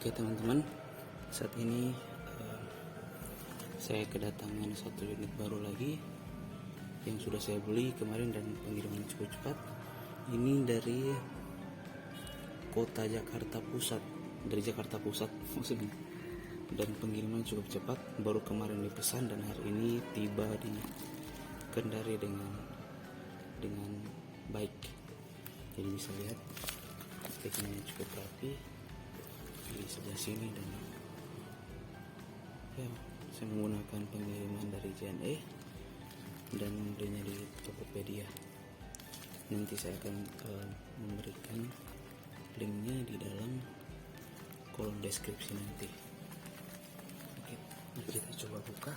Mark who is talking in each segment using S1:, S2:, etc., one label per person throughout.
S1: Oke teman-teman, saat ini saya kedatangan satu unit baru lagi yang sudah saya beli kemarin dan pengiriman cukup cepat. Ini dari kota Jakarta Pusat, maksudnya. Dan pengiriman cukup cepat, baru kemarin dipesan dan hari ini tiba di Kendari dengan baik. Jadi bisa lihat packingnya cukup rapi di sebelah sini, dan ya, saya menggunakan pengiriman dari JNE dan membelinya di Tokopedia. Nanti saya akan memberikan linknya di dalam kolom deskripsi nanti. Oke, mari kita coba buka.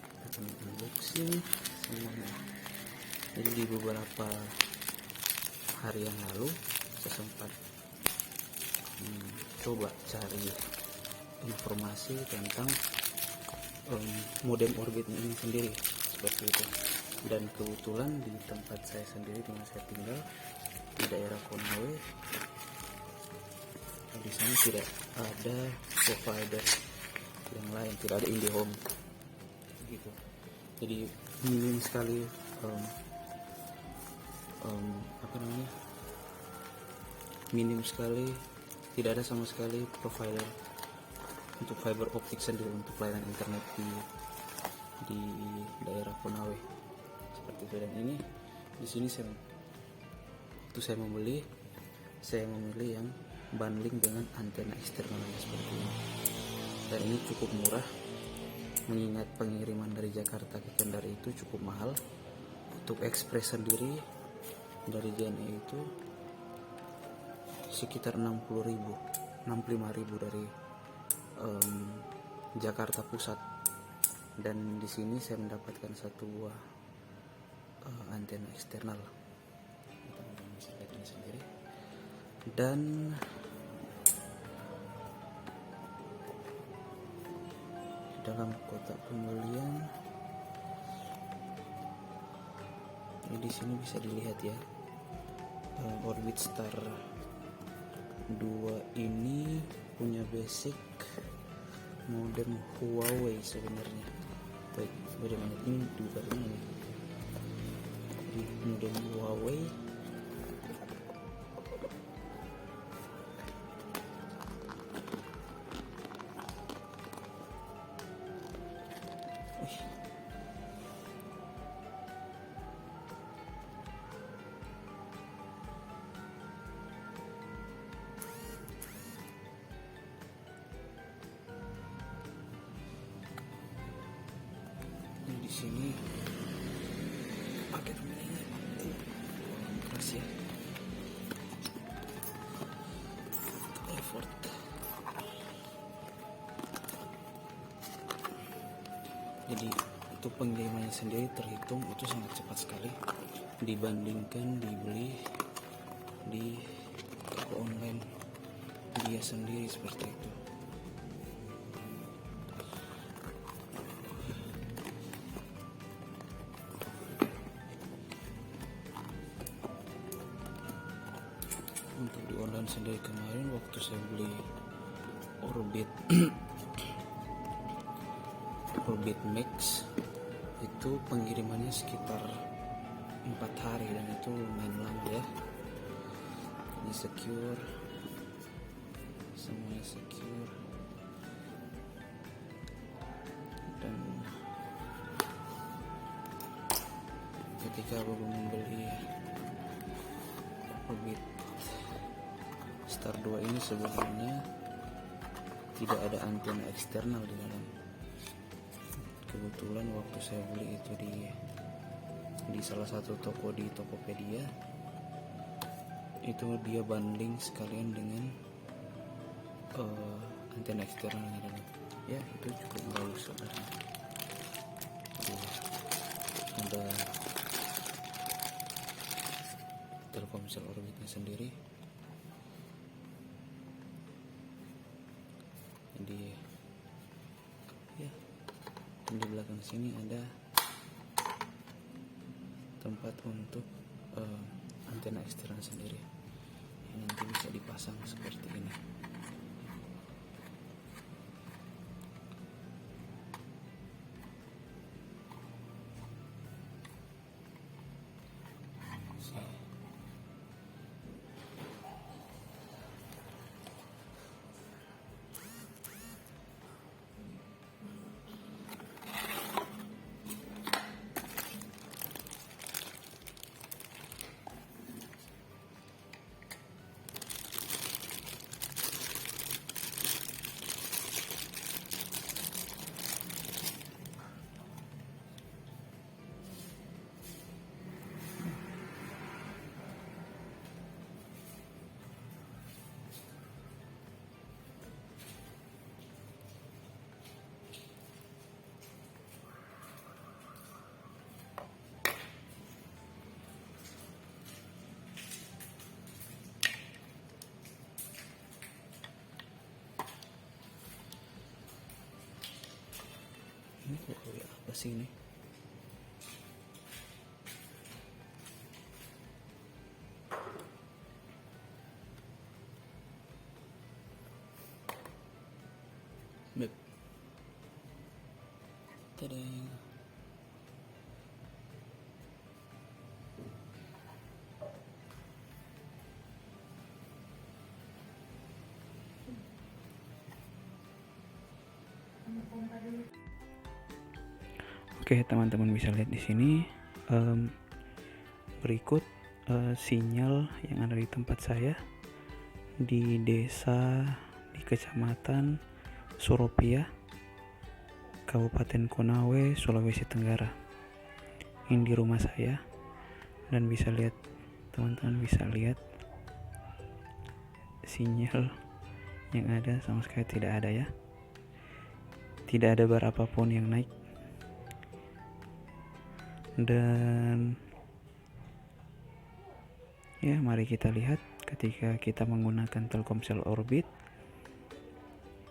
S1: Kita akan unboxing semuanya. Jadi di beberapa hari yang lalu saya sempat coba cari informasi tentang modem orbitnya ini sendiri seperti itu, dan kebetulan di tempat saya sendiri, di mana saya tinggal di daerah Konawe, di sana tidak ada provider yang lain, tidak ada IndiHome gitu. Jadi minim sekali minim sekali, tidak ada sama sekali provider untuk fiber optik sendiri untuk pelayanan internet di daerah Konawe seperti itu. Dan ini di sini saya memilih yang bundling dengan antena eksternalnya seperti ini, dan ini cukup murah mengingat pengiriman dari Jakarta ke Kendari itu cukup mahal. Untuk ekspres sendiri dari JNE itu sekitar 65.000 dari Jakarta Pusat, dan di sini saya mendapatkan satu buah antena eksternal. Kita bisa lihat ini sendiri, dan dalam kotak pembelian ini di sini bisa dilihat ya, Orbit Star 2 ini punya basic modem Huawei sebenarnya. Baik, bagaimana ini juga ini di modem Huawei. Di sini paket ini keras ya, effort. Jadi untuk pengirimannya sendiri terhitung itu sangat cepat sekali dibandingkan dibeli di toko online dia sendiri seperti itu. Untuk di online sendiri kemarin waktu saya beli Orbit Max itu pengirimannya sekitar 4 hari, dan itu lumayan lama ya. Ini secure, semuanya secure, dan ketika baru membeli Orbit Star 2 ini sebelumnya tidak ada antena eksternal di dalam. Kebetulan waktu saya beli itu di salah satu toko di Tokopedia, itu dia bundling sekalian dengan antena eksternal di dalam. Ya, itu cukup bagus sebenarnya. Ada Telkomsel Orbitnya sendiri. Jadi ya, di belakang sini ada tempat untuk antena eksternal sendiri. nanti bisa dipasang seperti ini. Ini apa sih ini? Beb. Tadang. Oke, teman-teman bisa lihat di sini berikut sinyal yang ada di tempat saya di desa di Kecamatan Suropia, Kabupaten Konawe, Sulawesi Tenggara. Ini di rumah saya, dan bisa lihat, teman-teman bisa lihat sinyal yang ada sama sekali tidak ada ya. Tidak ada bar apapun yang naik. Dan ya, mari kita lihat ketika kita menggunakan Telkomsel Orbit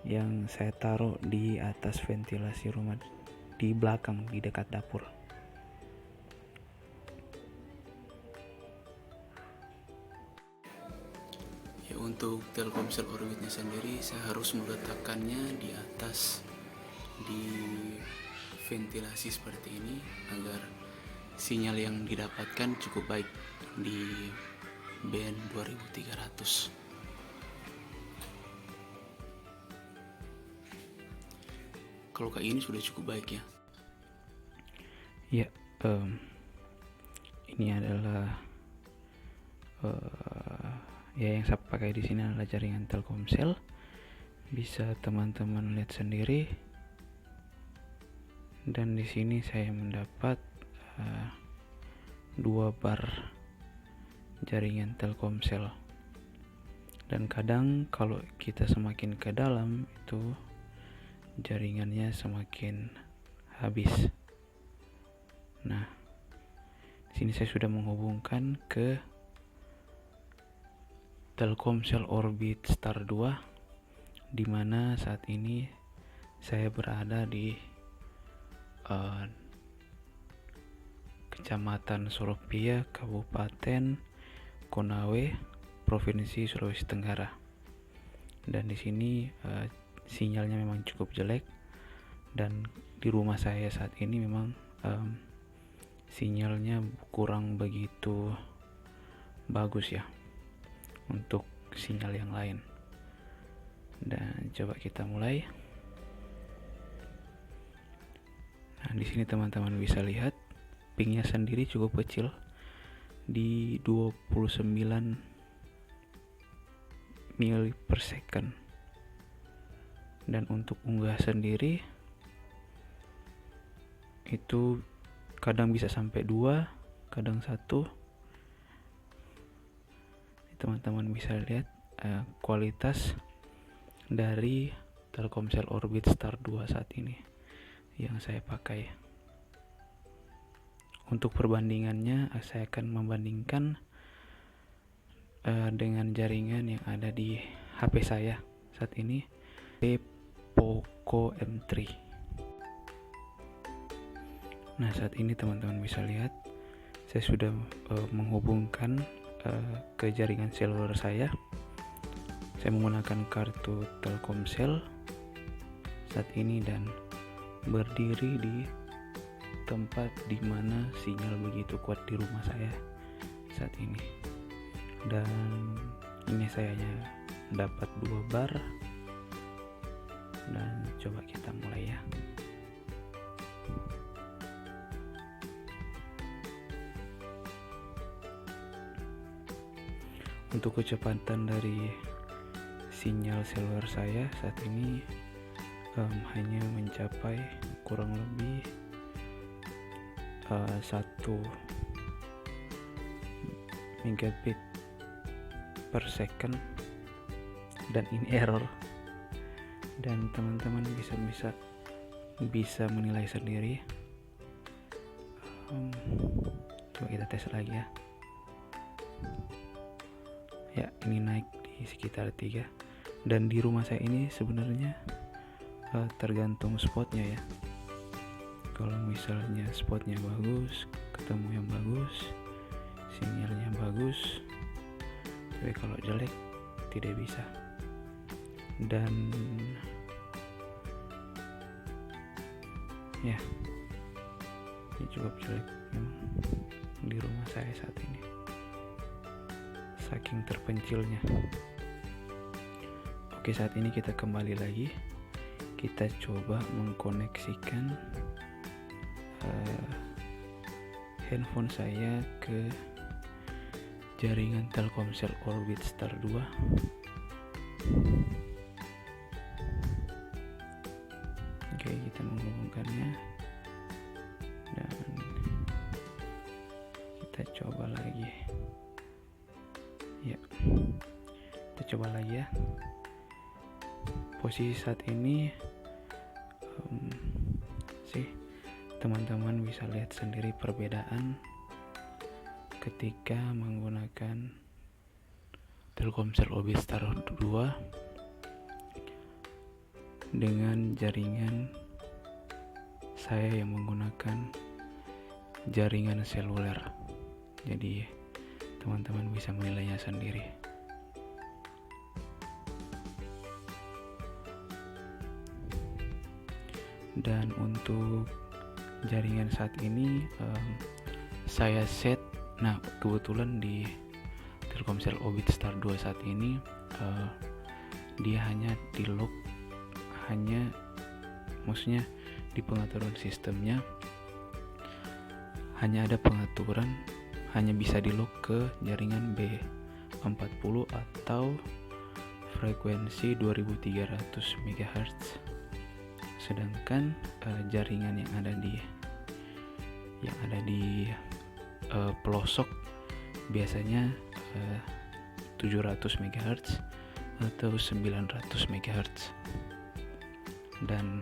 S1: yang saya taruh di atas ventilasi rumah di belakang di dekat dapur. Ya, untuk Telkomsel Orbitnya sendiri saya harus meletakkannya di atas di ventilasi seperti ini agar sinyal yang didapatkan cukup baik di band 2300. Kalau kayak ini sudah cukup baik ya. Ya, ini adalah ya yang saya pakai di sini adalah jaringan Telkomsel. Bisa teman-teman lihat sendiri. Dan di sini saya mendapat 2 bar jaringan Telkomsel. Dan kadang kalau kita semakin ke dalam itu jaringannya semakin habis. Nah, di sini saya sudah menghubungkan ke Telkomsel Orbit Star 2, di mana saat ini saya berada di Kecamatan Suropia, Kabupaten Konawe, Provinsi Sulawesi Tenggara. Dan di sini sinyalnya memang cukup jelek, dan di rumah saya saat ini memang sinyalnya kurang begitu bagus ya untuk sinyal yang lain. Dan coba kita mulai. Nah, di sini teman-teman bisa lihat pingnya sendiri cukup kecil di 29 mili per second. Dan untuk unggah sendiri itu kadang bisa sampai 2, kadang 1. Teman-teman bisa lihat kualitas dari Telkomsel Orbit Star 2 saat ini yang saya pakai. Untuk perbandingannya, saya akan membandingkan dengan jaringan yang ada di HP saya saat ini, Poco M3. Nah, saat ini teman-teman bisa lihat saya sudah menghubungkan ke jaringan seluler saya. Saya menggunakan kartu Telkomsel saat ini dan berdiri di tempat di mana sinyal begitu kuat di rumah saya saat ini. Dan ini saya hanya dapat 2 bar. Dan coba kita mulai ya. Untuk kecepatan dari sinyal seluler saya saat ini hanya mencapai kurang lebih 1 megabit per second, dan ini error. Dan teman-teman bisa menilai sendiri. Coba kita tes lagi ya. Ya, ini naik di sekitar 3. Dan di rumah saya ini sebenarnya tergantung spotnya ya. Kalau misalnya spotnya bagus, ketemu yang bagus, sinyalnya bagus. Tapi kalau jelek tidak bisa. Dan ya, ini cukup jelek memang di rumah saya saat ini, saking terpencilnya. Oke, saat ini kita kembali lagi. Kita coba mengkoneksikan handphone saya ke jaringan Telkomsel Orbit Star 2. Oke, kita menghubungkannya dan kita coba lagi ya. Kita coba lagi ya. Posisi saat ini teman-teman bisa lihat sendiri perbedaan ketika menggunakan Telkomsel Orbit Star 2 dengan jaringan saya yang menggunakan jaringan seluler. Jadi teman-teman bisa menilainya sendiri. Dan untuk jaringan saat ini saya set, nah kebetulan di Telkomsel Orbit Star 2 saat ini dia hanya di lock, maksudnya di pengaturan sistemnya hanya ada pengaturan hanya bisa di lock ke jaringan B40 atau frekuensi 2300 MHz. Sedangkan jaringan yang ada di pelosok biasanya 700 MHz atau 900 MHz. Dan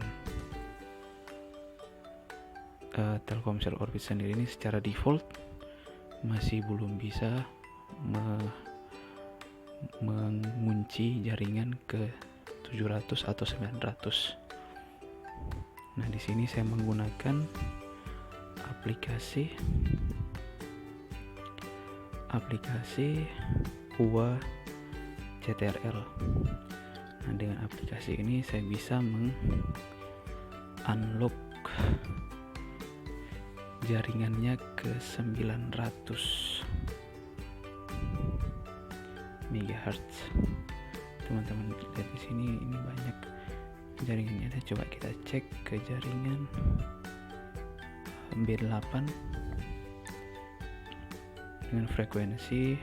S1: Telkomsel Orbit sendiri ini secara default masih belum bisa mengunci jaringan ke 700 atau 900. Nah, di sini saya menggunakan aplikasi Huawei CTRL. Nah, dengan aplikasi ini saya bisa unlock jaringannya ke 900 MHz. Teman-teman lihat di sini, ini banyak jaringannya ada. Coba kita cek ke jaringan B8 dengan frekuensi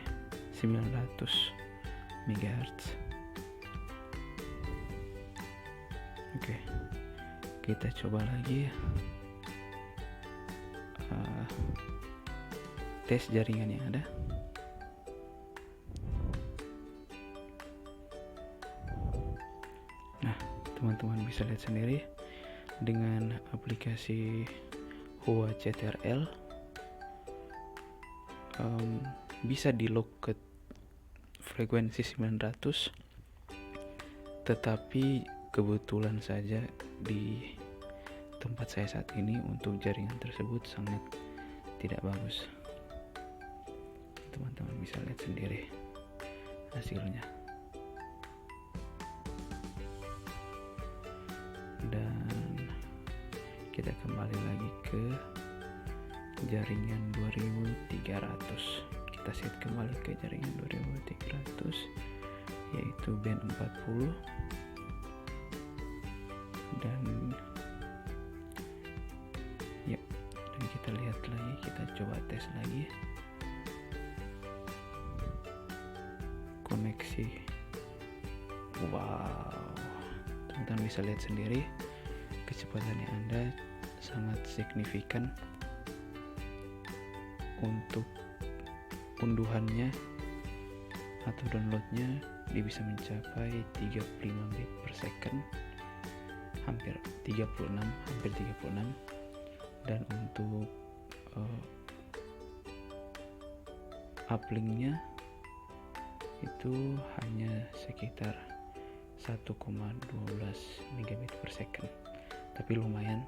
S1: 900 MHz. Oke, kita coba lagi tes jaringan yang ada. Nah, teman-teman bisa lihat sendiri dengan aplikasi Huawei CTRL bisa di lock ke frekuensi 900, tetapi kebetulan saja di tempat saya saat ini untuk jaringan tersebut sangat tidak bagus. Teman-teman bisa lihat sendiri hasilnya. Dan kita kembali lagi ke jaringan 2300. Kita set kembali ke jaringan 2300, yaitu band 40. Dan ya, dan kita lihat lagi, kita coba tes lagi koneksi. Wow, teman-teman bisa lihat sendiri kecepatannya Anda sangat signifikan. Untuk unduhannya atau downloadnya dia bisa mencapai 35 MB per second, hampir 36. Dan untuk uplinknya itu hanya sekitar 1,12 megabit per second, tapi lumayan